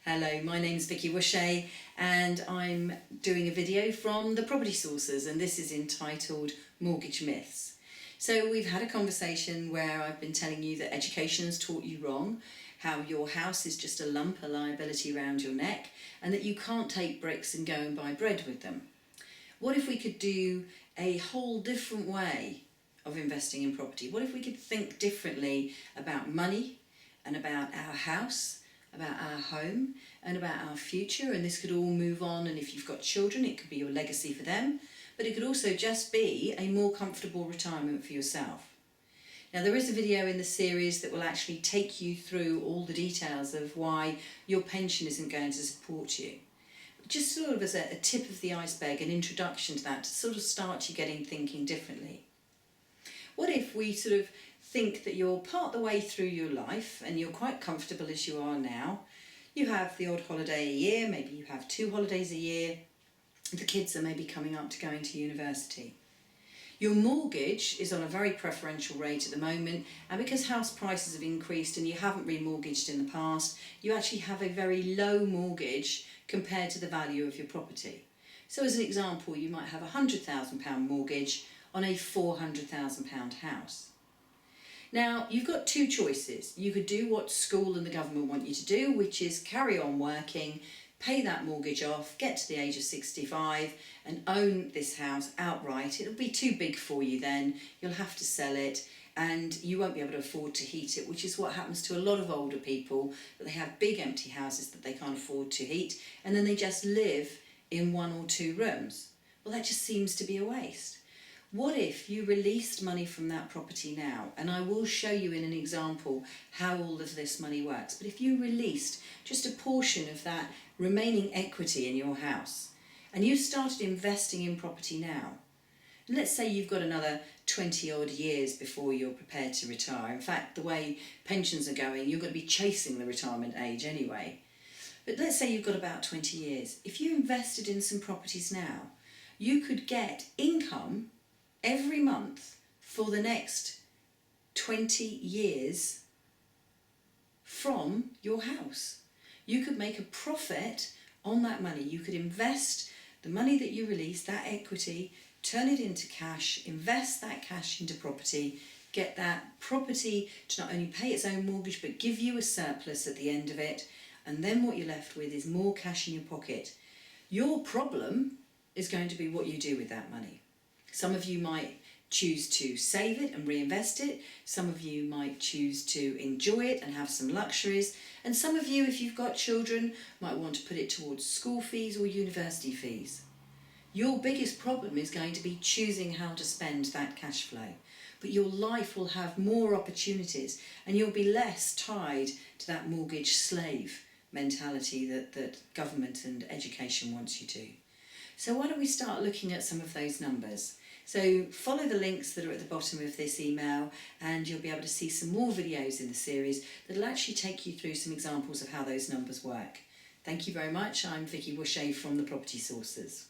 Hello, my name's Vicki Wusche and I'm doing a video from the Property Sources, and this is entitled Mortgage Myths. So we've had a conversation where I've been telling you that education has taught you wrong, how your house is just a lump of liability around your neck, and that you can't take bricks and go and buy bread with them. What if we could do a whole different way of investing in property? What if we could think differently about money and about our house, about our home and about our future? And this could all move on, and if you've got children it could be your legacy for them, but it could also just be a more comfortable retirement for yourself. Now there is a video in the series that will actually take you through all the details of why your pension isn't going to support you. Just sort of as a tip of the iceberg, an introduction to that, to sort of start you getting thinking differently. What if we sort of think that you're part the way through your life and you're quite comfortable as you are now. You have the odd holiday a year, maybe you have 2 holidays a year. The kids are maybe coming up to going to university. Your mortgage is on a very preferential rate at the moment, and because house prices have increased and you haven't remortgaged in the past, you actually have a very low mortgage compared to the value of your property. So as an example, you might have a £100,000 mortgage on a £400,000 house. Now, you've got 2 choices. You could do what school and the government want you to do, which is carry on working, pay that mortgage off, get to the age of 65 and own this house outright. It'll be too big for you then, you'll have to sell it and you won't be able to afford to heat it, which is what happens to a lot of older people, that they have big empty houses that they can't afford to heat and then they just live in 1 or 2 rooms. Well, that just seems to be a waste. What if you released money from that property now? And I will show you in an example how all of this money works. But if you released just a portion of that remaining equity in your house and you started investing in property now, and let's say you've got another 20 odd years before you're prepared to retire. In fact, the way pensions are going, you're going to be chasing the retirement age anyway. But let's say you've got about 20 years. If you invested in some properties now, you could get income every month for the next 20 years from your house. You could make a profit on that money. You could invest the money that you release, that equity, turn it into cash, invest that cash into property, get that property to not only pay its own mortgage but give you a surplus at the end of it, and then what you're left with is more cash in your pocket. Your problem is going to be what you do with that money. Some of you might choose to save it and reinvest it. Some of you might choose to enjoy it and have some luxuries. And some of you, if you've got children, might want to put it towards school fees or university fees. Your biggest problem is going to be choosing how to spend that cash flow. But your life will have more opportunities and you'll be less tied to that mortgage slave mentality that government and education wants you to. So why don't we start looking at some of those numbers? So follow the links that are at the bottom of this email and you'll be able to see some more videos in the series that will actually take you through some examples of how those numbers work. Thank you very much. I'm Vicki Wusche from the Property Sources.